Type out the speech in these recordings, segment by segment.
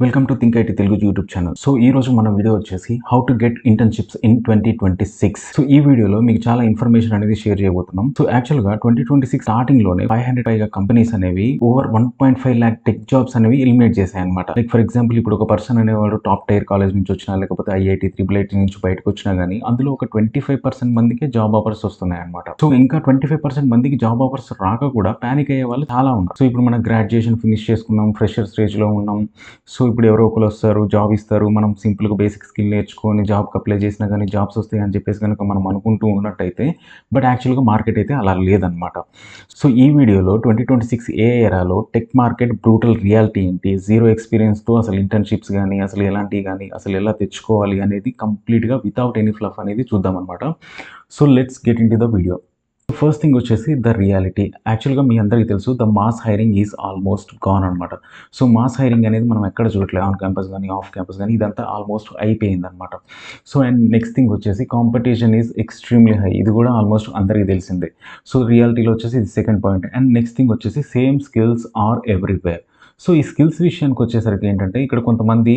Welcome to think IT Telugu YouTube channel. So ఈ రోజు మన వీడియో వచ్చేసి how to get internships in 2026. So ఈ వీడియోలో మీకు చాలా ఇన్ఫర్మేషన్ అనేది షేర్ చేయబోతున్నాం. సో యాక్చువల్ గా 2026 స్టార్టింగ్ లోనే 500 పైగా కంపెనీస్ అనేవి ఓవర్ 1.5 lakh టెక్ జాబ్స్ అనేవి ఎలిమినేట్ చేశాయి అనమాట. లైక్ ఫర్ ఎగ్జాంపుల్ ఇప్పుడు ఒక పర్సన్ అనేవాడు టాప్ టైర్ కాలేజ్ నుంచి వచ్చినా లేకపోతే ఐఐటి IIT నుంచి బయటకు వచ్చినా గానీ అందులో ఒక 25% మందికి జాబ్ ఆఫర్స్ వస్తున్నాయి అనమాట. సో ఇంకా 25% మందికి జాబ్ ఆఫర్స్ రాక కూడా పానిక్ అయ్యే వాళ్ళు చాలా ఉన్నారు. సో ఇప్పుడు మనం గ్రాడ్యుయేషన్ ఫినిష్ చేసుకున్నాం, ఫ్రెషర్ స్టేజ్ లో ఉన్నాం. సో ఇప్పుడు ఎవరో ఒకరు వస్తారు, జాబ్ ఇస్తారు, మనం సింపుల్గా బేసిక్ స్కిల్ నేర్చుకొని జాబ్కి అప్లై చేసినా కానీ జాబ్స్ వస్తాయి అని చెప్పేసి కనుక మనం అనుకుంటూ ఉన్నట్టయితే బట్ యాక్చువల్గా మార్కెట్ అయితే అలా లేదనమాట. సో ఈ వీడియోలో 2026 ఏ ఎరాలో టెక్ మార్కెట్ బ్రూటల్ రియాలిటీ ఏంటి, జీరో ఎక్స్పీరియన్స్తో అసలు ఇంటర్న్షిప్స్ కానీ అసలు ఎలాంటివి కానీ అసలు ఎలా తెచ్చుకోవాలి అనేది కంప్లీట్గా వితౌట్ ఎనీ ఫ్లఫ్ అనేది చూద్దాం అనమాట. So let's get in to the video. First thing వచ్చేసి ద రియాలిటీ. యాక్చువల్గా మీ అందరికీ తెలుసు the mass hiring is almost gone అనమాట. సో మాస్ హైరింగ్ అనేది మనం ఎక్కడ చూడట్లేదు, ఆన్ క్యాంపస్ కానీ ఆఫ్ క్యాంపస్ కానీ ఇదంతా ఆల్మోస్ట్ అయిపోయింది అనమాట. సో అండ్ నెక్స్ట్ థింగ్ వచ్చేసి కాంపిటీషన్ ఈజ్ ఎక్స్ట్రీమ్లీ హై. ఇది కూడా ఆల్మోస్ట్ అందరికీ తెలిసిందే. సో రియాలిటీలో వచ్చేసి ఇది second point. And next thing వచ్చేసి same skills are everywhere. So ఈ స్కిల్స్ విషయానికి వచ్చేసరికి ఏంటంటే ఇక్కడ కొంతమంది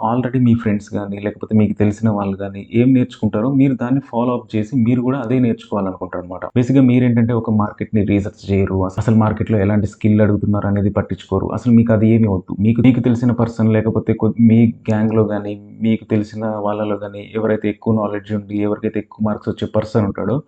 ఆల్రెడీ మీ ఫ్రెండ్స్ కానీ లేకపోతే మీకు తెలిసిన వాళ్ళు కానీ ఏం నేర్చుకుంటారో మీరు దాన్ని ఫాలో అప్ చేసి మీరు కూడా అదే నేర్చుకోవాలనుకుంటారు అనమాట. బేసిక్గా మీరేంటంటే ఒక మార్కెట్ని రీసెర్చ్ చేయరు, అసలు మార్కెట్లో ఎలాంటి స్కిల్ అడుగుతున్నారు అనేది పట్టించుకోరు. అసలు మీకు అది ఏమి వద్దు. మీకు తెలిసిన పర్సన్ లేకపోతే మీ గ్యాంగ్లో కానీ మీకు తెలిసిన వాళ్ళలో కానీ ఎవరైతే ఎక్కువ నాలెడ్జ్ ఉండి ఎవరికైతే ఎక్కువ మార్క్స్ వచ్చే పర్సన్ ఉంటాడో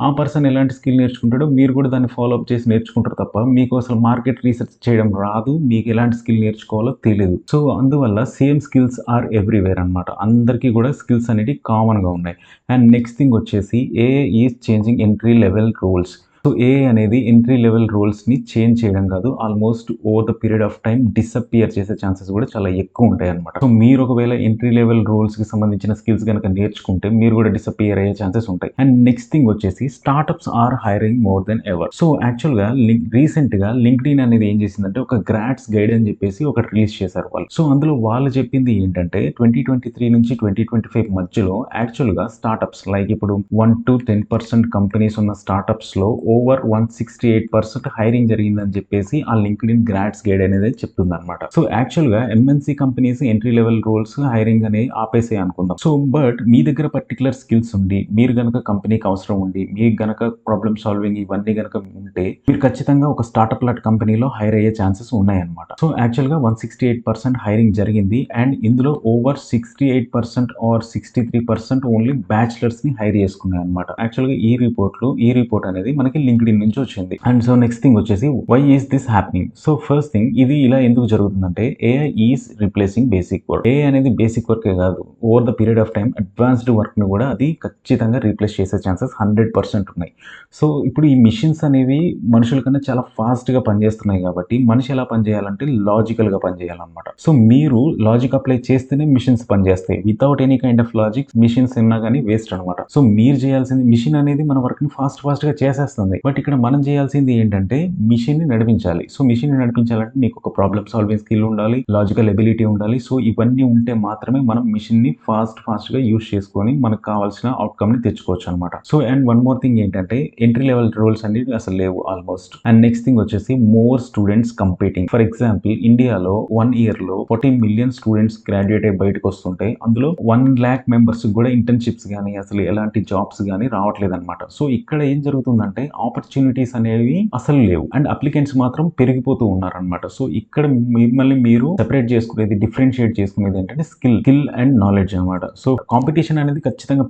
ఆ పర్సన్ ఎలాంటి స్కిల్ నేర్చుకుంటాడో మీరు కూడా దాన్ని ఫాలో అప్ చేసి నేర్చుకుంటారు తప్ప మీకు అసలు మార్కెట్ రీసెర్చ్ చేయడం రాదు, మీకు ఎలాంటి స్కిల్ నేర్చుకోవాలో తెలియదు. సో అందువల్ల సేమ్ స్కిల్స్ ఆర్ ఎవ్రీవేర్ అనమాట. అందరికీ కూడా స్కిల్స్ అనేవి కామన్గా ఉన్నాయి. అండ్ నెక్స్ట్ థింగ్ వచ్చేసి AI is changing entry level roles. So AI అనేది ఎంట్రీ లెవెల్ రోల్స్ని చేంజ్ చేయడం కాదు, almost over the period of time disappear చేసే ఛాన్సెస్ కూడా చాలా ఎక్కువ ఉంటాయి అనమాట. సో మీరు ఒకవేళ ఎంట్రీ లెవెల్ రోల్స్కి సంబంధించిన స్కిల్స్ కనుక నేర్చుకుంటే మీరు కూడా డిసప్పియర్ అయ్యే ఛాన్సెస్ ఉంటాయి. అండ్ నెక్స్ట్ థింగ్ వచ్చేసి startups are hiring more than ever. So యాక్చువల్గా రీసెంట్గా లింక్డ్ఇన్ అనేది ఏం చేసిందంటే ఒక గ్రాడ్స్ గైడ్ అని చెప్పేసి ఒకటి రిలీజ్ చేశారు వాళ్ళు. సో అందులో వాళ్ళు చెప్పింది ఏంటంటే 2023 నుంచి 2025 మధ్యలో యాక్చువల్గా స్టార్టప్స్ లైక్ ఇప్పుడు 1 to 10% కంపెనీస్ ఉన్న స్టార్టప్స్లో ఓవర్ 168% హైరింగ్ జరిగిందని చెప్పేసి ఆ లింక్డ్ఇన్ గ్రాడ్స్ గైడ్ అనేది చెప్తుంది అనమాట. సో యాక్చువల్గా MNC companies entry level roles hiring అనేది ఆపేసే అనుకుందాం. సో బట్ మీ దగ్గర పర్టికులర్ స్కిల్స్ ఉండి మీరు గనక కంపెనీకి అవసరం ఉండి మీకు గనక ప్రాబ్లమ్ సాల్వింగ్ ఇవన్నీ గనక ఉంటే మీరు ఖచ్చితంగా ఒక స్టార్టప్ లాంటి కంపెనీలో హైర్ అయ్యే ఛాన్సెస్ ఉన్నాయన్నమాట. సో యాక్చువల్గా 168% హైరింగ్ జరిగింది అండ్ ఇందులో ఓవర్ 68% ఆర్ 63% ఓన్లీ బ్యాచిలర్స్ ని హైర్ చేసుకున్నాయి అనమాట. యాక్చువల్గా ఈ రిపోర్ట్ అనేది మనకి లింక్డ్ఇన్ నుంచి వచ్చింది. అండ్ సో నెక్స్ట్ థింగ్ వచ్చేసి why is this happening. So first thing ఇది ఇలా ఎందుకు జరుగుతుందంటే AI is replacing basic work. AI అనేది బేసిక్ వర్కే కాదు, over the period of time advanced work ని కూడా అది ఖచ్చితంగా రీప్లేస్ చేసే ఛాన్సెస్ 100% ఉన్నాయి. సో ఇప్పుడు ఈ మిషన్స్ అనేవి మనుషుల కన్నా చాలా ఫాస్ట్ గా పనిచేస్తున్నాయి కాబట్టి మనిషి ఎలా పనిచేయాలంటే లాజికల్ గా పనిచేయాలన్నమాట. సో మీరు లాజిక్ అప్లై చేస్తేనే మిషన్స్ పనిచేస్తాయి. Without any kind of logic machines ఉన్నా కానీ వేస్ట్ అనమాట. సో మీరు చేయాల్సింది మిషన్ అనేది మన వర్క్ ని ఫాస్ట్ గా చేసేస్తుంది. బట్ ఇక్కడ మనం చేయాల్సింది ఏంటంటే మిషన్ ని నడిపించాలి. సో మిషన్ ని నడిపించాలంటే నీకు ఒక ప్రాబ్లమ్ సాల్వింగ్ స్కిల్ ఉండాలి, లాజికల్ ఎబిలిటీ ఉండాలి. సో ఇవన్నీ ఉంటే మాత్రమే మనం మిషన్ ని ఫాస్ట్ గా యూస్ చేసుకొని మనకు కావాల్సిన అవుట్కమ్ ని తెచ్చుకోవచ్చు అనమాట. So and one more thing ఏంటంటే ఎంట్రీ లెవెల్ రోల్స్ అనేవి అసలు లేవు ఆల్మోస్ట్. అండ్ నెక్స్ట్ థింగ్ వచ్చేసి more students competing. For example ఇండియాలో 1 year లో 40 million స్టూడెంట్స్ గ్రాడ్యుయేట్ అయ్యి బయటకు వస్తుంటే అందులో 1 lakh మెంబర్స్ కూడా ఇంటర్న్షిప్స్ కానీ అసలు ఎలాంటి జాబ్స్ కానీ రావట్లేదు అనమాట. సో ఇక్కడ ఏం జరుగుతుందంటే ఆపర్చునిటీస్ అనేవి అసలు లేవు అండ్ అప్లికెంట్స్ మాత్రం పెరిగిపోతూ ఉన్నారనమాట. సో ఇక్కడ మిమ్మల్ని మీరు సెపరేట్ చేసుకునేది, డిఫరెన్షియేట్ చేసుకునేది ఏంటంటే స్కిల్ అండ్ నాలెడ్జ్ అనమాట. సో కాంపిటీషన్ అనేది ఖచ్చితంగా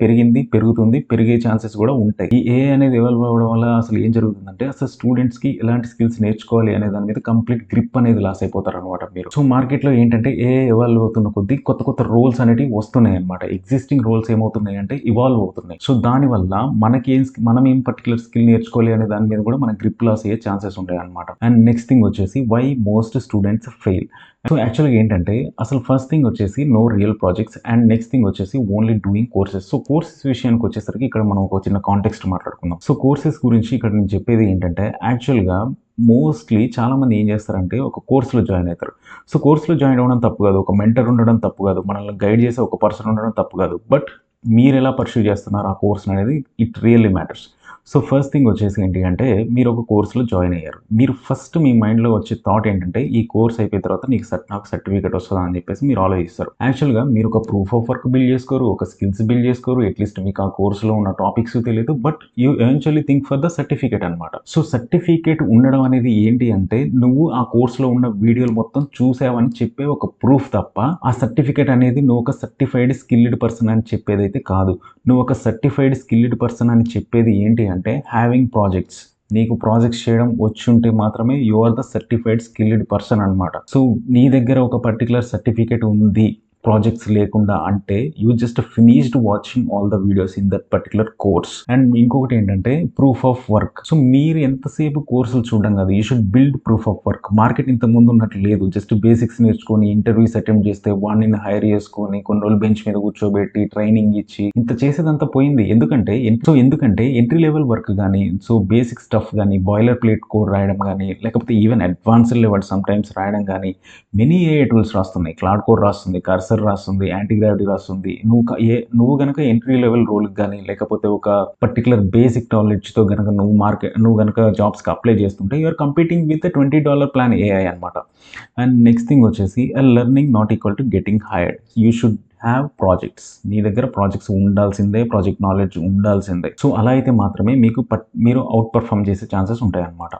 పెరుగుతుంది, పెరిగే ఛాన్సెస్ కూడా ఉంటాయి. ఈ ఏఐ అనేది ఎవాల్వ్ అవ్వడం వల్ల అసలు ఏం జరుగుతుందంటే అసలు స్టూడెంట్స్ కి ఎలాంటి స్కిల్స్ నేర్చుకోవాలి అనే దాని మీద కంప్లీట్ గ్రిప్ అనేది లాస్ అయిపోతారు అనమాట మీరు. సో మార్కెట్ లో ఏంటంటే ఏఐ ఎవాల్వ్ అవుతున్న కొద్దీ కొత్త రోల్స్ అనేవి వస్తున్నాయి అనమాట. ఎగ్జిస్టింగ్ రోల్స్ ఏమవుతున్నాయి అంటే ఇవాల్వ్ అవుతున్నాయి. సో దానివల్ల మనం ఏం పర్టికులర్ స్కిల్ నేర్చుకోవాలి అనే దాని మీద కూడా మన గ్రిప్ లాస్ అయ్యే ఛాన్సెస్ ఉంటాయి అనమాట. అండ్ నెక్స్ట్ థింగ్ వచ్చేసి why most students fail. So యాక్చువల్గా ఏంటంటే అసలు ఫస్ట్ థింగ్ వచ్చేసి no real projects and next thing వచ్చేసి only doing courses. So courses విషయానికి వచ్చేసరికి ఇక్కడ మనం ఒక చిన్న కాంటెక్స్ట్ మాట్లాడుకుందాం. సో కోర్సెస్ గురించి ఇక్కడ నేను చెప్పేది ఏంటంటే యాక్చువల్గా మోస్ట్లీ చాలా మంది ఏం చేస్తారంటే ఒక కోర్సులో జాయిన్ అవుతారు. సో కోర్సులో జాయిన్ అవ్వడం తప్పు కాదు, ఒక మెంటర్ ఉండడం తప్పు కాదు, మనల్ని గైడ్ చేసే ఒక పర్సన్ ఉండడం తప్పు కాదు. బట్ మీరు ఎలా పర్సూ చేస్తున్నారు ఆ కోర్స్ అనేది it really matters. So first thing వచ్చేసి ఏంటి అంటే మీరు ఒక కోర్స్‌లో జాయిన్ అయ్యారు. మీరు ఫస్ట్ మీ మైండ్‌లో వచ్చే థాట్ ఏంటంటే ఈ కోర్స్ అయిపోయిన తర్వాత నాకు సర్టిఫికేట్ వస్తదా అని చెప్పేసి మీరు ఆలోచిస్తారు. యాక్చువల్‌గా మీరు ఒక ప్రూఫ్ ఆఫ్ వర్క్ బిల్డ్ చేసుకోరు. ఒక స్కిల్స్ బిల్డ్ చేసుకోరు. అట్‌లీస్ట్ మీకు ఆ కోర్స్‌లో ఉన్న టాపిక్స్ తెలీదు. But you eventually think for the certificate అనమాట. సో సర్టిఫికేట్ ఉండడం అనేది ఏంటి అంటే నువ్వు ఆ కోర్స్‌లో ఉన్న వీడియోలు మొత్తం చూసావని చెప్పే ఒక ప్రూఫ్ తప్ప ఆ సర్టిఫికేట్ అనేది నువ్వు ఒక సర్టిఫైడ్ స్కిల్డ్ పర్సన్ అని చెప్పేదైతే కాదు. నువ్వు ఒక సర్టిఫైడ్ స్కిల్డ్ పర్సన్ అని చెప్పేది ఏంటి అంటే హ్యావింగ్ ప్రాజెక్ట్స్. నీకు ప్రాజెక్ట్స్ చేయడం వచ్చుంటే మాత్రమే you are the certified skilled person అనమాట. సో నీ దగ్గర ఒక పర్టిక్యులర్ సర్టిఫికేట్ ఉంది ప్రాజెక్ట్స్ లేకుండా అంటే you just finished watching all the videos in that particular course. And ఇంకొకటి ఏంటంటే ప్రూఫ్ ఆఫ్ వర్క్. సో మీరు ఎంతసేపు కోర్సులు చూడడం కాదు, you should build proof of work. Market ఇంత ముందు ఉన్నట్లు లేదు. జస్ట్ బేసిక్స్ నేర్చుకొని ఇంటర్వ్యూస్ అటెంప్ట్ చేస్తే వాడిని హైర్ చేసుకొని కొన్ని రోజులు బెంచ్ మీద కూర్చోబెట్టి ట్రైనింగ్ ఇచ్చి ఇంత చేసేదంతా పోయింది. ఎందుకంటే ఎంట్రీ లెవెల్ వర్క్ కానీ సో బేసిక్ స్టఫ్ కానీ బాయిలర్ ప్లేట్ కోడ్ రాయడం కానీ లేకపోతే even advanced level sometimes రాయడం కానీ మెనీ ఏఐ టూల్స్ రాస్తున్నాయి. క్లౌడ్ కోడ్ రాస్తుంది, కర్సర్ రాస్తుంది, యాంటీ గ్రావిటీ రాస్తుంది. నువ్వు గనక ఎంట్రీ లెవెల్ రోల్కి కానీ లేకపోతే ఒక పర్టికులర్ బేసిక్ నాలెడ్జ్తో గనక నువ్వు గనక జాబ్స్కి అప్లై చేస్తుంటే you are competing with $20 plan AI అనమాట. అండ్ నెక్స్ట్ థింగ్ వచ్చేసి learning not equal to getting hired. You should have projects. నీ దగ్గర ప్రాజెక్ట్స్ ఉండాల్సిందే, ప్రాజెక్ట్ నాలెడ్జ్ ఉండాల్సిందే. సో అలా అయితే మాత్రమే మీరు అవుట్ పర్ఫామ్ చేసే ఛాన్సెస్ ఉంటాయన్నమాట.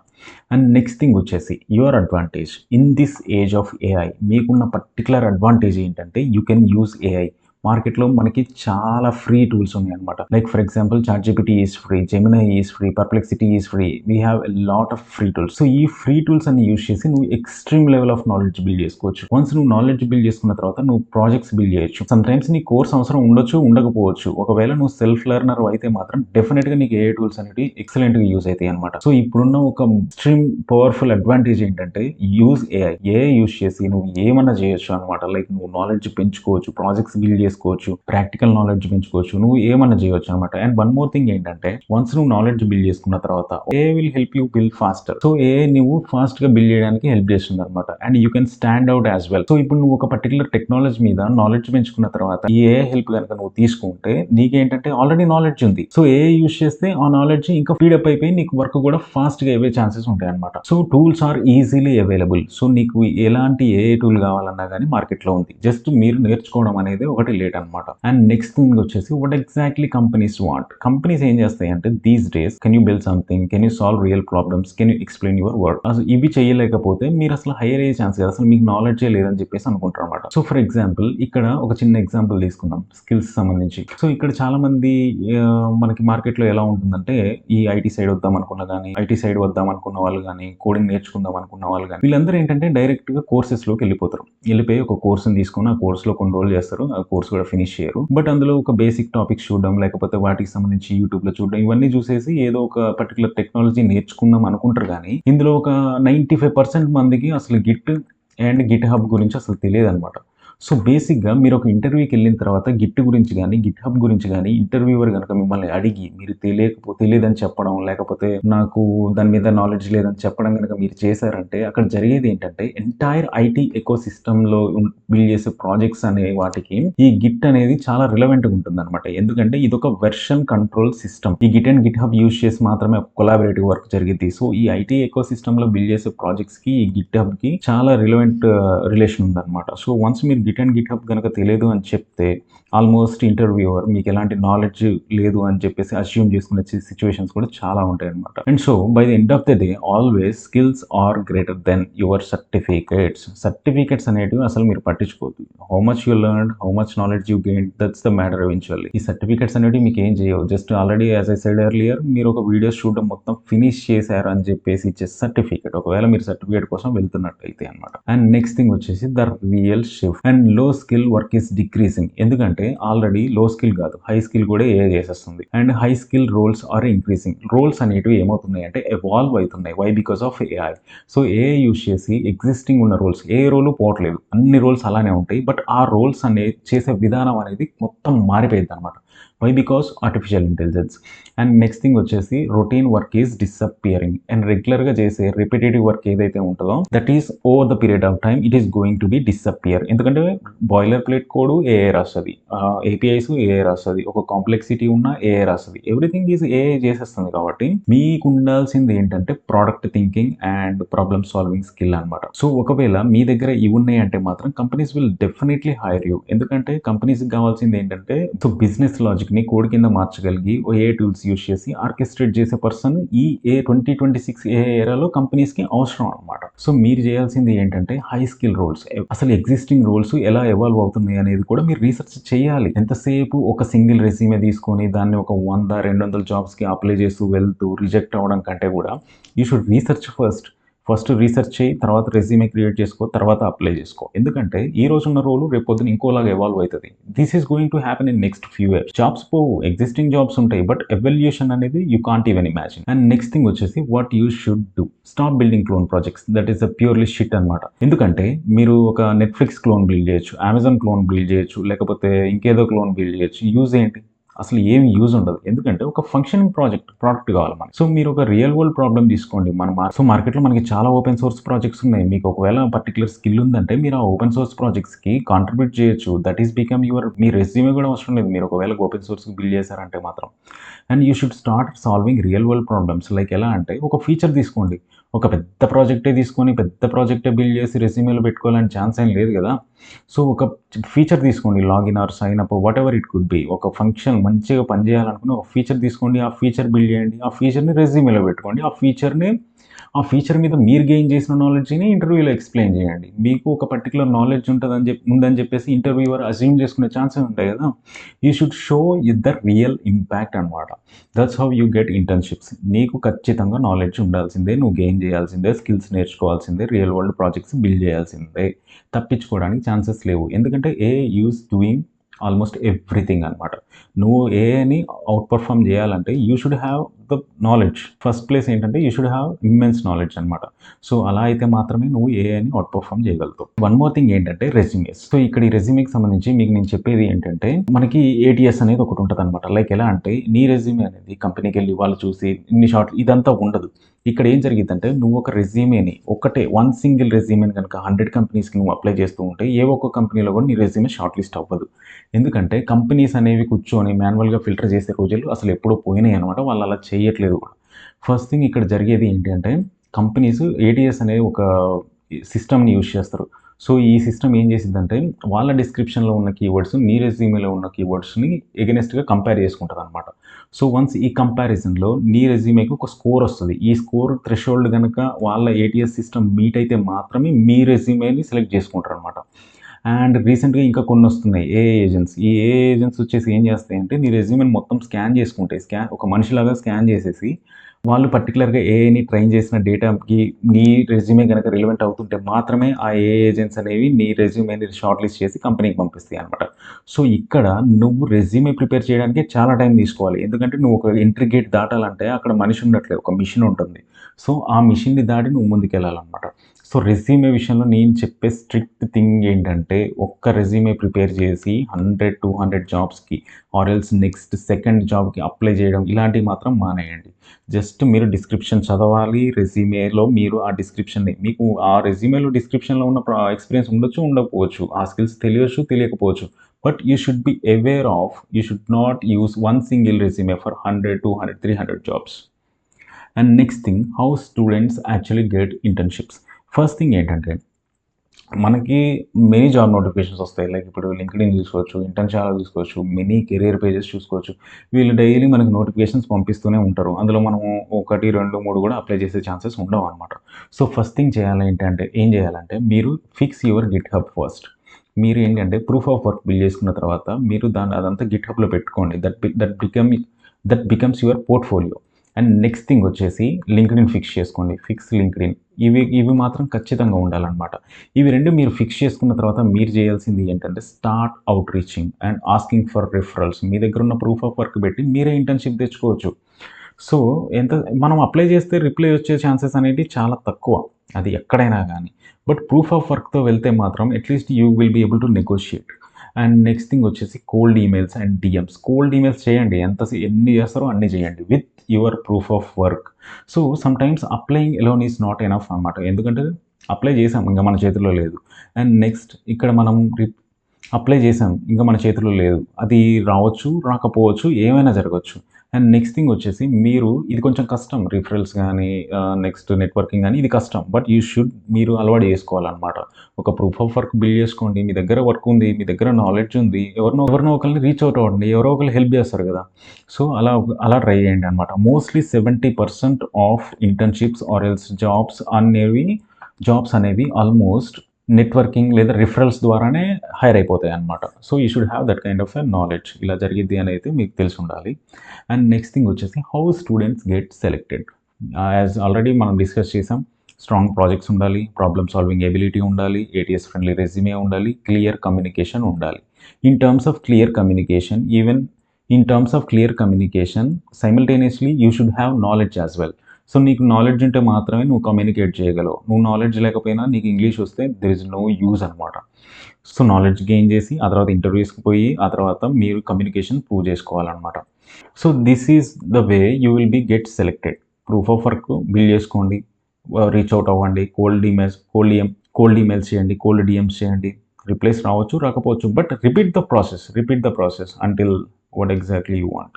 అండ్ నెక్స్ట్ థింగ్ వచ్చేసి your advantage in this age of AI. మీకున్న పర్టికులర్ అడ్వాంటేజ్ ఏంటంటే యూ కెన్ యూజ్ ఏఐ. మార్కెట్లో మనకి చాలా ఫ్రీ టూల్స్ ఉన్నాయన్నమాట. Like for example ChatGPT is free, Gemini is free, Perplexity is free. We have a lot of free tools. So ఈ free tools అన్ని use చేసి నువ్వు extreme level of knowledge build చేసుకోవచ్చు. Once నువ్వు knowledge build చేసుకున్న తర్వాత నువ్వు projects build చేయొచ్చు. సమ్ టైమ్స్ నీ కోర్స్ అవసరం ఉండొచ్చు, ఉండకపోవచ్చు. ఒకవేళ నువ్వు సెల్ఫ్ లెర్నర్ అయితే మాత్రం డెఫినెట్‌గా నీకు ఏఐ టూల్స్ అనేవి ఎక్సలెంట్‌గా యూజ్ అవుతాయి అనమాట. సో ఇప్పుడున్న ఒక ఎక్స్ట్రీమ్ పవర్ఫుల్ అడ్వాంటేజ్ ఏంటంటే యూజ్ ఏఐ. ఏఐ యూజ్ చేసి నువ్వు ఏమన్నా చేయొచ్చు అనమాట. లైక్ నువ్వు నాలెడ్జ్ పెంచుకోవచ్చు, ప్రాజెక్ట్స్ బిల్డ్ చేసుకోవచ్చు, ప్రాక్టికల్ నాలెడ్జ్ పెంచుకోవచ్చు, నువ్వు ఏమన్నా చేయొచ్చు అనమాట. అండ్ వన్ మోర్ థింగ్ ఏంటంటే వన్స్ నువ్వు నాలెడ్జ్ బిల్డ్ చేసుకున్న తర్వాత AI will help you build faster. So AI నువ్వు ఫాస్ట్ గా బిల్డ్ చేయడానికి హెల్ప్ చేస్తుంది అనమాట. And you can stand out as well. So ఇప్పుడు నువ్వు ఒక పర్టికులర్ టెక్నాలజీ మీద నాలెడ్జ్ పెంచుకున్న తర్వాత ఈ ఏఐ హెల్ప్ కనుక నువ్వు తీసుకుంటే నీకేంటంటే ఆల్రెడీ నాలెడ్జ్ ఉంది. సో ఏఐ యూజ్ చేస్తే ఆ నాలెడ్జ్ ఇంకా స్పీడప్ అయిపోయి నీకు వర్క్ కూడా ఫాస్ట్ గా అయ్యే ఛాన్సెస్ ఉంటాయి అనమాట. So tools are easily available. So నీకు ఎలాంటి ఏఐ టూల్ కావాలన్నా కానీ మార్కెట్లో ఉంది. జస్ట్ మీరు నేర్చుకోవడం అనేది ఒకటి లేట్ అనమాట. అండ్ నెక్స్ట్ థింగ్ వచ్చేసి what exactly companies want. Companies ఏం చేస్తాయి అంటే these days can you build something, can you solve real problems, can you explain your work. అసలు ఇవి చేయలేకపోతే మీరు అసలు హైర్ అయ్యే ఛాన్స్ లేదు, అసలు మీకు నాలెడ్జ్ లేదని చెప్పేసి అనుకుంటారు అనమాట. సో ఫర్ ఎగ్జాంపుల్ ఇక్కడ ఒక చిన్న ఎగ్జాంపుల్ తీసుకుందాం స్కిల్స్ సంబంధించి. సో ఇక్కడ చాలా మంది మనకి మార్కెట్లో ఎలా ఉంటుందంటే ఈ ఐటీ సైడ్ వద్దాం అనుకున్న వాళ్ళు కానీ కోడింగ్ నేర్చుకుందాం అనుకున్న వాళ్ళు కానీ వీళ్ళందరూ ఏంటంటే డైరెక్ట్ గా కోర్సెస్లోకి వెళ్ళిపోయి ఒక కోర్సుని తీసుకొని ఆ కోర్సులో కొన్ని రోజులు చేస్తారు, ఆ కోర్స్ కూడా ఫినిష్ చేయరు. బట్ అందులో ఒక బేసిక్ టాపిక్స్ చూడడం లేకపోతే వాటికి సంబంధించి యూట్యూబ్లో చూడడం ఇవన్నీ చూసేసి ఏదో ఒక పర్టికులర్ టెక్నాలజీ నేర్చుకుందాం అనుకుంటారు. కానీ ఇందులో ఒక 95% మందికి అసలు గిట్ అండ్ గిట్ హబ్ గురించి అసలు తెలియదు అనమాట. సో బేసిక్గా మీరు ఒక ఇంటర్వ్యూకి వెళ్ళిన తర్వాత గిట్ గురించి కానీ గిట్ హబ్ గురించి కానీ ఇంటర్వ్యూవర్ కనుక మిమ్మల్ని అడిగి మీరు తెలియదని చెప్పడం లేకపోతే నాకు దాని మీద నాలెడ్జ్ లేదని చెప్పడం కనుక మీరు చేశారంటే అక్కడ జరిగేది ఏంటంటే ఎంటైర్ ఐటీ ఎకో సిస్టంలో బిల్డ్ చేసే ప్రాజెక్ట్స్ అనే వాటికి ఈ గిట్ అనేది చాలా రిలవెంట్గా ఉంటుంది అనమాట. ఎందుకంటే ఇది ఒక వెర్షన్ కంట్రోల్ సిస్టమ్. ఈ Git and Git hub use చేసి మాత్రమే కొలాబరేటివ్ వర్క్ జరిగింది. సో ఈ ఐటీ ఎకో సిస్టంలో బిల్డ్ చేసే ప్రాజెక్ట్స్ కి ఈ గిట్ హబ్ కి చాలా రిలవెంట్ రిలేషన్ ఉందన్నమాట. సో వన్స్ మీరు గిట్ అండ్ గిట్ హబ్ కనుక తెలియదు అని చెప్తే ఆల్మోస్ట్ ఇంటర్వ్యూవర్ మీకు ఎలాంటి నాలెడ్జ్ లేదు అని చెప్పేసి అస్యూమ్ చేసుకునే సిచ్యువేషన్స్ కూడా చాలా ఉంటాయి అనమాట. And so by the end of the day always skills are greater than your certificates అనేటివి అసలు మీరు పట్టించుకోవద్దు. How much you learn, how much knowledge you gain, that's the matter eventually. ఈ సర్టిఫికేట్స్ అనేవి మీకు ఏం చేయవు. Just already as I said earlier మీరు ఒక వీడియోస్ చూడడం మొత్తం ఫినిష్ చేశారు అని చెప్పేసి ఇచ్చే సర్టిఫికేట్, ఒకవేళ మీరు సర్టిఫికేట్ కోసం వెళ్తున్నట్టయితే అనమాట. అండ్ నెక్స్ట్ థింగ్ వచ్చేసి the real shift. And low skill work is decreasing. ఎందుకంటే ఆల్రెడీ లో స్కిల్ కాదు హై స్కిల్ కూడా ఏ చేసేస్తుంది. And high skill roles are increasing. Roles అనేటివి ఏమవుతున్నాయి అంటే ఎవాల్వ్ అవుతున్నాయి. Why? Because of AI. So AI use చేసి ఎగ్జిస్టింగ్ ఉన్న రోల్స్ ఏ రోలు పోవట్లేదు, అన్ని రోల్స్ అలానే ఉంటాయి. బట్ ఆ రోల్స్ చేసే విధానం అనేది మొత్తం మారిపోయింది అనమాట. Why because artificial intelligence. And next thing వచ్చేసి routine work is disappearing. And రెగ్యులర్గా చేసే రిపిటేటివ్ వర్క్ ఏదైతే ఉంటుందో that is over the period of time it is going to be disappear. ఎందుకంటే బాయిలర్ ప్లేట్ కోడ్ ఏఐ రాస్తుంది, APIs AI రాస్తుంది, ఒక complexity ఉన్న ఏఐ రాస్తుంది, ఎవ్రీథింగ్ ఈజ్ ఏఐ చేసేస్తుంది. కాబట్టి మీకు ఉండాల్సింది ఏంటంటే product thinking and problem solving skill అనమాట. సో ఒకవేళ మీ దగ్గర ఇవి ఉన్నాయి అంటే మాత్రం companies will definitely hire you. ఎందుకంటే కంపెనీస్కి కావాల్సింది ఏంటంటే సో బిజినెస్ లాజిక్ని కోడ్ కింద మార్చగలిగి ఏ టూల్స్ యూస్ చేసి ఆర్కెస్ట్రేట్ చేసే పర్సన్ ఈ 2026 ఏరాలో కంపెనీస్కి అవసరం అనమాట. సో మీరు చేయాల్సింది ఏంటంటే హై స్కిల్ రోల్స్, అసలు ఎగ్జిస్టింగ్ రోల్స్ ఎలా ఎవాల్వ్ అవుతున్నాయి అనేది కూడా మీరు రీసెర్చ్ చేయాలి. ఎంతసేపు ఒక సింగిల్ రెజ్యూమే తీసుకొని దాన్ని ఒక 100-200 జాబ్స్కి అప్లై చేస్తూ వెళ్తూ రిజెక్ట్ అవ్వడం కంటే కూడా you should research first research చేయి, తర్వాత రెజ్యూమే క్రియేట్ చేసుకో, తర్వాత అప్లై చేసుకో. ఎందుకంటే ఈ రోజు ఉన్న రోలు రేపు పొద్దున ఇంకోలాగా ఎవాల్వ్ అవుతుంది. This is going to happen in next few years. Jobs పోవు, ఎగ్జిస్టింగ్ జాబ్స్ ఉంటాయి, బట్ ఎవల్యూషన్ అనేది you can't even imagine. And next thing వచ్చేసి what you should do, stop building clone projects. That is a purely shit అనమాట. ఎందుకంటే మీరు ఒక Netflix clone build చేయొచ్చు, Amazon clone build చేయొచ్చు, లేకపోతే ఇంకేదో క్లోన్ బిల్డ్ చేయొచ్చు. యూజ్ ఏంటి? అసలు ఏమి యూజ్ ఉండదు. ఎందుకంటే ఒక ఫంక్షనింగ్ ప్రోడక్ట్ కావాలి మనకి. సో మీరు ఒక రియల్ వరల్డ్ ప్రాబ్లమ్ తీసుకోండి. మార్కెట్లో మనకి చాలా ఓపెన్ సోర్స్ ప్రాజెక్ట్స్ ఉన్నాయి. మీకు ఒకవేళ పర్టికులర్ స్కిల్ ఉందంటే మీరు ఆ ఓపెన్ సోర్స్ ప్రాజెక్ట్స్కి కాంట్రిబ్యూట్ చేయొచ్చు. That is become me resume కూడా అవసరం లేదు మీరు ఒకవేళ ఓపెన్ సోర్స్కి బిల్డ్ చేశారంటే మాత్రం. And you should start solving real world problems. Like ఎలా అంటే ఒక ఫీచర్ తీసుకోండి, ఒక పెద్ద ప్రాజెక్టే తీసుకొని పెద్ద ప్రాజెక్టే బిల్డ్ చేసి రెజ్యూమేలో పెట్టుకోవాలని ఛాన్స్ ఏం లేదు కదా. సో ఒక ఫీచర్ తీసుకోండి, login or sign up whatever it could be. ఒక ఫంక్షన్ మంచిగా పనిచేయాలనుకుని ఒక ఫీచర్ తీసుకోండి, ఆ ఫీచర్ బిల్డ్ చేయండి, ఆ ఫీచర్ని రెజ్యూమేలో పెట్టుకోండి. ఆ ఫీచర్ మీద మీరు గెయిన్ చేసిన నాలెడ్జ్ని ఇంటర్వ్యూలో ఎక్స్ప్లెయిన్ చేయండి. మీకు ఒక పర్టికులర్ నాలెడ్జ్ ఉందని చెప్పేసి ఇంటర్వ్యూవర్ అజ్యూమ్ చేసుకునే ఛాన్సెస్ ఉంటాయి కదా. You should show the real impact అనమాట. That's how you get internships. నీకు ఖచ్చితంగా నాలెడ్జ్ ఉండాల్సిందే, నువ్వు గెయిన్ చేయాల్సిందే, స్కిల్స్ నేర్చుకోవాల్సిందే, రియల్ వరల్డ్ ప్రాజెక్ట్స్ బిల్డ్ చేయాల్సిందే. తప్పించుకోవడానికి ఛాన్సెస్ లేవు. ఎందుకంటే యూస్ డూయింగ్ ఆల్మోస్ట్ ఎవ్రీథింగ్ అనమాట. నువ్వు ఏఐని అవుట్ పర్ఫామ్ చేయాలంటే you should have the knowledge. First place ఏంటంటే you should have immense knowledge అనమాట. సో అలా అయితే మాత్రమే నువ్వు ఏఐని అవుట్ పర్ఫామ్ చేయగలుగుతావు. వన్ మోర్ థింగ్ ఏంటంటే రెజ్యూమేస్. సో ఇక్కడ ఈ రెజ్యూమేకి సంబంధించి మీకు నేను చెప్పేది ఏంటంటే మనకి ఏటీఎస్ అనేది ఒకటి ఉంటుంది అనమాట. లైక్ ఎలా అంటే నీ రెజ్యూమే అనేది కంపెనీకి వెళ్ళి వాళ్ళు చూసి ఇన్ని షార్ట్ ఇదంతా ఉండదు. ఇక్కడ ఏం జరిగిందంటే నువ్వు ఒక రెజ్యూమేని వన్ సింగిల్ రెజ్యూమేని కనుక 100 కంపెనీస్కి నువ్వు అప్లై చేస్తూ ఉంటే ఏ ఒక్క కంపెనీలో కూడా నీ రెజ్యూమే షార్ట్ లిస్ట్ అవ్వదు. ఎందుకంటే కంపెనీస్ అనేవి కూర్చొని మాన్యువల్గా ఫిల్టర్ చేసే రోజులు అసలు ఎప్పుడూ పోయినాయి అనమాట. వాళ్ళు అలా చేయట్లేదు కూడా. ఫస్ట్ థింగ్ ఇక్కడ జరిగేది ఏంటి అంటే కంపెనీస్ ఏటీఎస్ అనే ఒక సిస్టమ్ని యూజ్ చేస్తారు. సో ఈ సిస్టమ్ ఏం చేసిందంటే వాళ్ళ డిస్క్రిప్షన్లో ఉన్న కీవర్డ్స్ నీ రెజ్యూమేలో ఉన్న కీవర్డ్స్ని ఎగెనెస్ట్గా కంపేర్ చేసుకుంటుంది అనమాట. సో వన్స్ ఈ కంపారిజన్లో నీ రెజ్యూమేకి ఒక స్కోర్ వస్తుంది. ఈ స్కోర్ థ్రెషోల్డ్ కనుక వాళ్ళ ఏటీఎస్ సిస్టమ్ మీట్ అయితే మాత్రమే మీ రెజ్యూమేని సెలెక్ట్ చేసుకుంటారు అనమాట. అండ్ రీసెంట్గా ఇంకా కొన్ని వస్తున్నాయి ఏఐ ఏజెంట్స్. ఈ ఏఐ ఏజెంట్స్ వచ్చేసి ఏం చేస్తాయంటే నీ రెజ్యూమేని మొత్తం స్కాన్ చేసుకుంటాయి. ఒక మనిషిలాగా స్కాన్ చేసేసి వాళ్ళు పర్టికులర్గా ఏఐని ట్రైన్ చేసిన డేటాకి నీ రెజ్యూమే కనుక రిలవెంట్ అవుతుంటే మాత్రమే ఆ ఏఐ ఏజెంట్స్ అనేవి నీ రెజ్యూమేని షార్ట్ లిస్ట్ చేసి కంపెనీకి పంపిస్తాయి అనమాట. సో ఇక్కడ నువ్వు రెజ్యూమే ప్రిపేర్ చేయడానికి చాలా టైం తీసుకోవాలి. ఎందుకంటే నువ్వు ఒక ఎంట్రీ గేట్ దాటాలంటే అక్కడ మనిషి ఉండట్లేదు, ఒక మిషన్ ఉంటుంది. సో ఆ మిషన్ని దాటి నువ్వు ముందుకు వెళ్ళాలన్నమాట. సో రెజ్యూమే విషయంలో నేను చెప్పే స్ట్రిక్ట్ థింగ్ ఏంటంటే ఒక్క రెజ్యూమే ప్రిపేర్ చేసి 100-200 జాబ్స్కి ఆర్ఎల్స్ నెక్స్ట్ సెకండ్ జాబ్కి అప్లై చేయడం ఇలాంటివి మాత్రం మానేయండి. జస్ట్ మీరు డిస్క్రిప్షన్ చదవాలి. రెజ్యూమేలో మీరు ఆ డిస్క్రిప్షన్ని మీకు ఆ రెజ్యూమేలో డిస్క్రిప్షన్లో ఉన్న ఎక్స్పీరియన్స్ ఉండొచ్చు, ఉండకపోవచ్చు, ఆ స్కిల్స్ తెలియచ్చు, తెలియకపోవచ్చు. But you should be aware of you should not use one single resume for 100-200-300 jobs. And next thing how students actually get internships. First thing ఏంటంటే మనకి మెనీ జాబ్ నోటిఫికేషన్స్ వస్తాయి. లైక్ ఇప్పుడు LinkedIn చూసుకోవచ్చు, ఇంటర్న్షాప్ చూసుకోవచ్చు, many career pages చూసుకోవచ్చు. వీళ్ళు daily మనకి notifications పంపిస్తూనే ఉంటారు. అందులో మనము 1, 2, 3 కూడా అప్లై చేసే ఛాన్సెస్ ఉండవు అనమాట. సో ఫస్ట్ థింగ్ ఏం చేయాలంటే మీరు ఫిక్స్ యువర్ గిట్హబ్ ఫస్ట్. మీరు ఏంటంటే ప్రూఫ్ ఆఫ్ వర్క్ బిల్డ్ చేసుకున్న తర్వాత మీరు అదంతా గిట్హబ్లో పెట్టుకోండి. That becomes your portfolio. And next thing వచ్చేసి లింక్డ్ఇన్ ఫిక్స్ చేసుకోండి. Fix LinkedIn. ఇవి మాత్రం ఖచ్చితంగా ఉండాలన్నమాట. ఇవి రెండు మీరు ఫిక్స్ చేసుకున్న తర్వాత మీరు చేయాల్సింది ఏంటంటే start outreaching and asking for referrals. మీ దగ్గర ఉన్న ప్రూఫ్ ఆఫ్ వర్క్ పెట్టి మీరే ఇంటర్న్షిప్ తెచ్చుకోవచ్చు. సో మనం అప్లై చేస్తే రిప్లై వచ్చే ఛాన్సెస్ అనేవి చాలా తక్కువ, అది ఎక్కడైనా కానీ. బట్ ప్రూఫ్ ఆఫ్ వర్క్తో వెళ్తే మాత్రం at least you will be able to negotiate. And next thing వచ్చేసి cold emails and DMs. Cold emails చేయండి, ఎన్ని చేస్తారో అన్ని చేయండి with your proof of work. So sometimes applying alone is not enough అనమాట. ఎందుకంటే అప్లై చేసాం, ఇంక మన చేతుల్లో లేదు. అండ్ నెక్స్ట్ ఇక్కడ మనం అప్లై చేసాం, ఇంకా మన చేతుల్లో లేదు. అది రావచ్చు, రాకపోవచ్చు, ఏమైనా జరగొచ్చు. అండ్ నెక్స్ట్ థింగ్ వచ్చేసి ఇది కొంచెం కష్టం, రిఫరల్స్ గానీ, నెక్స్ట్ నెట్వర్కింగ్ గానీ ఇది కష్టం. బట్ మీరు అలవాటు చేసుకోవాలనమాట. ఒక ప్రూఫ్ ఆఫ్ వర్క్ బిల్డ్ చేసుకోండి. మీ దగ్గర వర్క్ ఉంది, మీ దగ్గర నాలెడ్జ్ ఉంది. ఎవరినో ఒకరిని రీచ్ అవుట్ అవ్వండి. ఎవరో ఒకళ్ళు హెల్ప్ చేస్తారు కదా! సో అలా ట్రై చేయండి అనమాట. Mostly 70% of internships or else jobs అనేవి ఆల్మోస్ట్ నెట్వర్కింగ్ లేదా రిఫరల్స్ ద్వారానే హైర్ అయిపోతాయి అనమాట. So you should have that kind of a knowledge. ఇలా జరిగిద్ది అని అయితే మీకు తెలిసి ఉండాలి. అండ్ నెక్స్ట్ థింగ్ వచ్చేసి how students get selected. As already మనం డిస్కస్ చేసాం. స్ట్రాంగ్ ప్రాజెక్ట్స్ ఉండాలి, ప్రాబ్లమ్ సాల్వింగ్ ఎబిలిటీ ఉండాలి, ఏటీఎస్ ఫ్రెండ్లీ రెజ్యూమే ఉండాలి, క్లియర్ కమ్యూనికేషన్ ఉండాలి. In terms of clear communication simultaneously you should have knowledge as well. So నీకు knowledge ఉంటే మాత్రమే నువ్వు కమ్యూనికేట్ చేయగలవు. నువ్వు నాలెడ్జ్ లేకపోయినా నీకు ఇంగ్లీష్ వస్తే దెర్ ఇస్ నో యూజ్ అనమాట. సో నాలెడ్జ్ గెయిన్ చేసి ఆ తర్వాత ఇంటర్వ్యూస్కి పోయి ఆ తర్వాత మీరు కమ్యూనికేషన్ ప్రూవ్ చేసుకోవాలన్నమాట. So this is the way you will be get selected. Proof of work build చేసుకోండి, రీచ్ అవుట్ అవ్వండి, కోల్డ్ ఈమెయిల్స్ చేయండి, కోల్డ్ డిఎమ్స్ చేయండి. రిప్లైస్ రావచ్చు, రాకపోవచ్చు, but repeat the process until what exactly you want.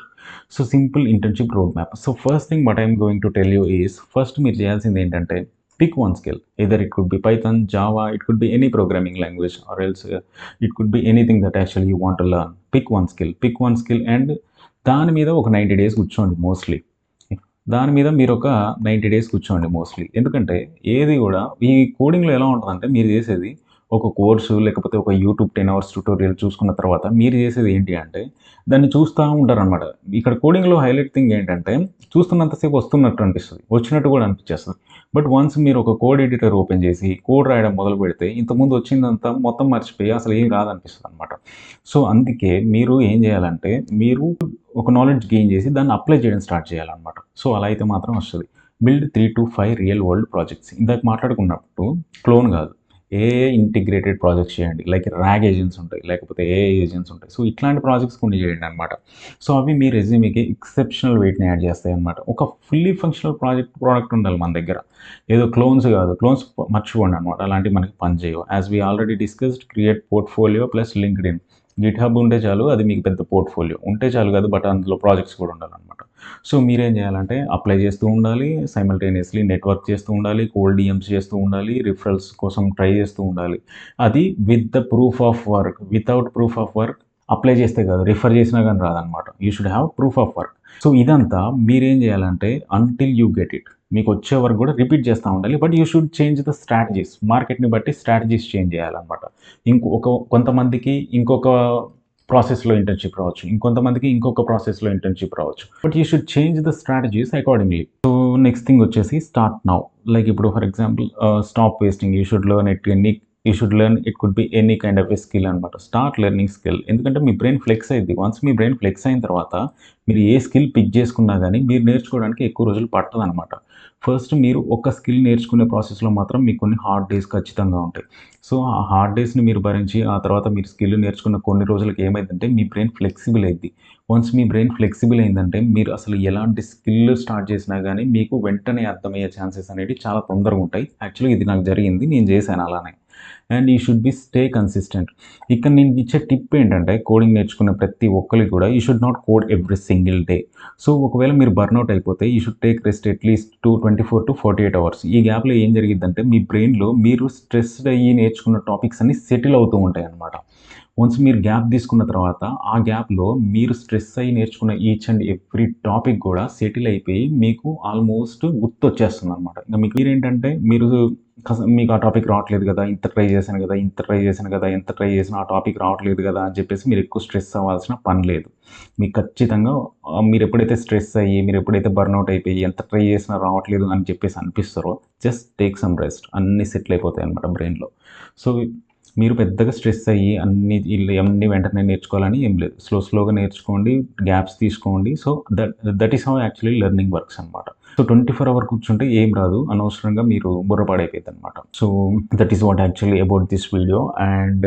So simple internship road map. So first thing what I'm going to tell you is, first మీరు చేయాల్సింది ఏంటంటే pick one skill. Either it could be Python, Java, it could be any programming language or else it could be anything that actually you want to learn. Pick one skill and దాని మీద ఒక 90 days కూర్చోండి mostly. మీరు ఒక 90 days కూర్చోండి mostly. ఎందుకంటే ఏది కూడా ఈ కోడింగ్లో ఎలా ఉంటుందంటే మీరు చేసేది ఒక కోర్సు లేకపోతే ఒక యూట్యూబ్ 10 hours ట్యుటోరియల్ చూసుకున్న తర్వాత మీరు చేసేది ఏంటి అంటే దాన్ని చూస్తూ ఉంటారనమాట. ఇక్కడ కోడింగ్లో హైలైట్ థింగ్ ఏంటంటే చూస్తున్నంతసేపు వస్తున్నట్టు అనిపిస్తుంది, వచ్చినట్టు కూడా అనిపించేస్తుంది. బట్ వన్స్ మీరు ఒక కోడ్ ఎడిటర్ ఓపెన్ చేసి కోడ్ రాయడం మొదలు పెడితే ఇంతకుముందు వచ్చిందంతా మొత్తం మర్చిపోయి అసలు ఏం రాదనిపిస్తుంది అనమాట. సో అందుకే మీరు ఏం చేయాలంటే మీరు ఒక నాలెడ్జ్ గెయిన్ చేసి దాన్ని అప్లై చేయడం స్టార్ట్ చేయాలన్నమాట. సో అలా అయితే మాత్రం వస్తుంది. Build 3 to 5 real world projects. ఇందాక మాట్లాడుకున్నట్టు క్లోన్ కాదు, ఏఐ ఇంటిగ్రేటెడ్ ప్రాజెక్ట్స్ చేయండి. లైక్ ర్యాగ్ ఏజెంట్స్ ఉంటాయి, లేకపోతే ఏఐ ఏజెంట్స్ ఉంటాయి. సో ఇట్లాంటి ప్రాజెక్ట్స్ కొన్ని చేయండి అనమాట. సో అవి మీ రెజ్యూమేకి ఎక్సెప్షనల్ వెయిట్ని యాడ్ చేస్తాయి అనమాట. ఒక ఫుల్లీ ఫంక్షనల్ ప్రోడక్ట్ ఉండాలి మన దగ్గర. ఏదో క్లోన్స్ కాదు, క్లోన్స్ మర్చిపోండి అనమాట. అలాంటివి మనకి పని చేయవు. As we already discussed, create portfolio plus LinkedIn. GitHub ఉంటే చాలు, అది మీకు పెద్ద పోర్ట్ఫోలియో ఉంటే చాలు కాదు, బట్ అందులో ప్రాజెక్ట్స్ కూడా ఉండాలన్నమాట. సో మీరేం చేయాలంటే అప్లై చేస్తూ ఉండాలి, సైమల్టేనియస్లీ నెట్వర్క్ చేస్తూ ఉండాలి, కోల్డ్ డిఎమ్స్ చేస్తూ ఉండాలి, రిఫరల్స్ కోసం ట్రై చేస్తూ ఉండాలి. అది with the proof of work. Without proof of work apply చేస్తే కాదు, రిఫర్ చేసినా కానీ రాదనమాట. You should have proof of work. So ఇదంతా మీరేం చేయాలంటే అంటిల్ యూ గెట్ ఇట్, మీకు వచ్చే వరకు కూడా రిపీట్ చేస్తూ ఉండాలి. But you should change the strategies. మార్కెట్ని బట్టి స్ట్రాటజీస్ చేంజ్ చేయాలన్నమాట. కొంతమందికి ఇంకొక ప్రాసెస్లో ఇంటర్న్షిప్ రావచ్చు, ఇంకొంతమందికి ఇంకొక ప్రాసెస్లో ఇంటర్న్షిప్ రావచ్చు. But you should change the strategies accordingly. So next thing వచ్చేసి స్టార్ట్ నౌ. లైక్ ఇప్పుడు for example stop wasting. You should learn it could be any kind of a skill అనమాట. Start learning skill. ఎందుకంటే మీ brain flex అయింది. Once మీ brain flex అయిన తర్వాత మీరు ఏ స్కిల్ పిక్ చేసుకున్నా కానీ మీరు నేర్చుకోవడానికి ఎక్కువ రోజులు పట్టదు అనమాట. ఫస్ట్ మీరు ఒక స్కిల్ నేర్చుకునే ప్రాసెస్లో మాత్రం మీకు కొన్ని హార్డ్ డేస్ ఖచ్చితంగా ఉంటాయి. సో ఆ హార్డ్ డేస్ని మీరు భరించి ఆ తర్వాత మీరు స్కిల్ నేర్చుకున్న కొన్ని రోజులకి ఏమైందంటే మీ బ్రెయిన్ ఫ్లెక్సిబుల్ అయింది. వన్స్ మీ బ్రెయిన్ ఫ్లెక్సిబుల్ అయిందంటే మీరు అసలు ఎలాంటి స్కిల్ స్టార్ట్ చేసినా కానీ మీకు వెంటనే అర్థమయ్యే ఛాన్సెస్ అనేవి చాలా తొందరగా ఉంటాయి. యాక్చువల్గా ఇది నాకు జరిగింది, నేను చేశాను అలానే. And you should be stay consistent. ఇక్కడ నేను ఇచ్చే టిప్ ఏంటంటే కోడింగ్ నేర్చుకున్న ప్రతి ఒక్కరికి కూడా you should not code every single day. So ఒకవేళ మీరు బర్న్అవుట్ అయిపోతే you should take rest at least 24 to 48 hours. ఈ గ్యాప్లో ఏం జరిగిద్దంటే మీ బ్రెయిన్లో మీరు స్ట్రెస్డ్ అయ్యి నేర్చుకున్న టాపిక్స్ అన్ని సెటిల్ అవుతూ ఉంటాయి అన్నమాట. వన్స్ మీరు గ్యాప్ తీసుకున్న తర్వాత ఆ గ్యాప్లో మీరు స్ట్రెస్ అయ్యి నేర్చుకున్న ఈచ్ అండ్ ఎవ్రీ టాపిక్ కూడా సెటిల్ అయిపోయి మీకు ఆల్మోస్ట్ గుర్తొచ్చేస్తుంది అనమాట. ఇంకా మీరేంటంటే మీకు ఆ టాపిక్ రావట్లేదు కదా, ఎంత ట్రై చేసినా ఆ టాపిక్ రావట్లేదు కదా అని చెప్పేసి మీరు ఎక్కువ స్ట్రెస్ అవ్వాల్సిన పని లేదు. మీకు ఖచ్చితంగా మీరు ఎప్పుడైతే స్ట్రెస్ అయ్యి మీరు ఎప్పుడైతే బర్న్అవుట్ అయిపోయి ఎంత ట్రై చేసినా రావట్లేదు అని చెప్పేసి అనిపిస్తారో జస్ట్ టేక్ సమ్ రెస్ట్. అన్నీ సెటిల్ అయిపోతాయి అనమాట బ్రెయిన్లో. సో మీరు పెద్దగా స్ట్రెస్ అయ్యి అన్నీ వెంటనే నేర్చుకోవాలని ఏం లేదు. స్లోగా నేర్చుకోండి, గ్యాప్స్ తీసుకోండి. So that is how actually learning works అనమాట. సో 24 అవర్ కూర్చుంటే ఏం రాదు. అనవసరంగా మీరు బుర్ర పాడైపోయిద్దనమాట. So that is what actually about this video and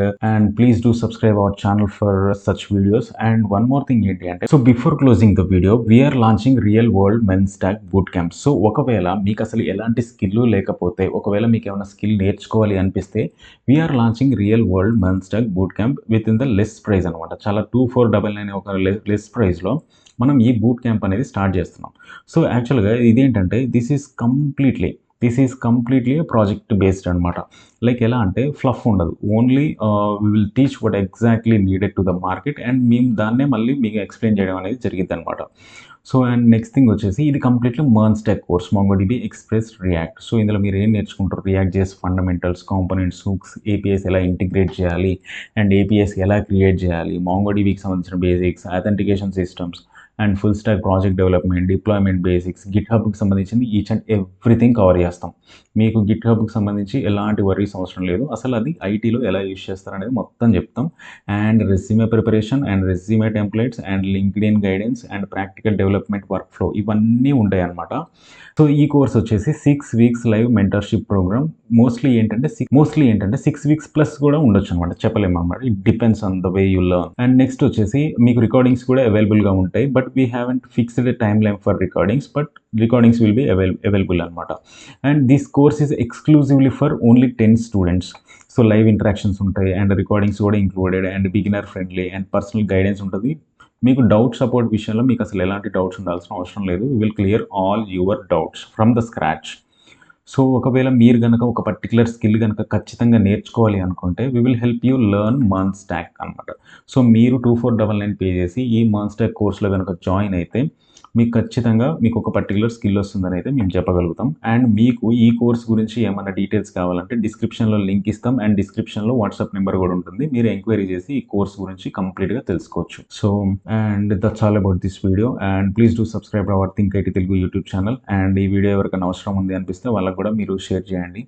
please do subscribe our channel for such videos. And one more thing ఏంటి అంటే, so before closing the video we're launching real world మెన్ స్టాక్ బూట్ క్యాంప్. సో ఒకవేళ మీకు అసలు ఎలాంటి skill లేకపోతే, ఒకవేళ మీకు ఏమైనా స్కిల్ నేర్చుకోవాలి అనిపిస్తే వీఆర్ లాంచింగ్ రియల్ వరల్డ్ మెన్ stack boot camp within the less price అనమాట. చాలా 2499 ఒక లెస్ ప్రైస్లో మనం ఈ బూట్ క్యాంప్ అనేది స్టార్ట్ చేస్తున్నాం. సో యాక్చువల్గా ఇదేంటంటే this is completely project based అనమాట. లైక్ ఎలా అంటే ఫ్లఫ్ ఉండదు. Only we will teach what exactly needed to the market and మేము దాన్నే మళ్ళీ మీకు ఎక్స్ప్లెయిన్ చేయడం అనేది జరిగింది అనమాట. సో అండ్ నెక్స్ట్ థింగ్ వచ్చేసి ఇది completely MERN stack course, MongoDB Express React. So ఇందులో మీరు ఏం నేర్చుకుంటారు? React JS fundamentals, components, hooks, APIs ఎలా ఇంటిగ్రేట్ చేయాలి అండ్ ఏపీఎస్ ఎలా క్రియేట్ చేయాలి, MongoDBకి సంబంధించిన basics, authentication systems and full stack project development, deployment basics, గిట్‌హబ్‌కి సంబంధించింది ఈచ్ అండ్ ఎవ్రీథింగ్ కవర్ చేస్తాం. మీకు గిట్‌హబ్‌కి సంబంధించి ఎలాంటి వర్రీస్ అవసరం లేదు. అసలు అది ఐటీలో ఎలా యూజ్ చేస్తారనేది మొత్తం చెప్తాం. And resume preparation and resume templates and LinkedIn guidance and practical development workflow ఇవన్నీ ఉంటాయన్నమాట. సో ఈ కోర్స్ వచ్చేసి 6 weeks live mentorship program. Mostly ఏంటంటే 6 వీక్స్ ప్లస్ కూడా ఉండొచ్చు అనమాట. చెప్పలేమన్నమాట. It depends on the way you learn. And next వచ్చేసి మీకు రికార్డింగ్స్ కూడా అవైలబుల్‌గా ఉంటాయి. But we haven't fixed timeline for recordings, but recordings will be available అనమాట. And this course is exclusively for only 10 students. So live interactions ఉంటాయి and recordings కూడా included and beginner friendly and personal guidance ఉంటుంది. మీకు doubt support విషయంలో మీకు అసలు ఎలాంటి doubts ఉండాల్సిన అవసరం లేదు. We will clear all your doubts from the scratch. So ఒకవేళ మీరు గనక ఒక పర్టిక్యులర్ స్కిల్ గనక ఖచ్చితంగా నేర్చుకోవాలి అనుకుంటే we will help you learn MERN stack అనమాట. సో మీరు 2499 పే చేసి ఈ మెర్న్ స్టాక్ కోర్స్లో గనక జాయిన్ అయితే మీకు ఖచ్చితంగా మీకు ఒక పర్టిక్యులర్ స్కిల్ వస్తుందని అయితే మేము చెప్పగలుగుతాం. అండ్ మీకు ఈ కోర్స్ గురించి ఏమైనా డీటెయిల్స్ కావాలంటే డిస్క్రిప్షన్లో లింక్ ఇస్తాం అండ్ డిస్క్రిప్షన్లో వాట్సాప్ నెంబర్ కూడా ఉంటుంది. మీరు ఎంక్వైరీ చేసి ఈ కోర్స్ గురించి కంప్లీట్గా తెలుసుకోవచ్చు. So and that's all about this video and please do subscribe hour think IT Telugu YouTube channel. And ఈ వీడియో ఎవరికైనా అవసరం ఉంది అనిపిస్తే వాళ్ళకు కూడా మీరు షేర్ చేయండి.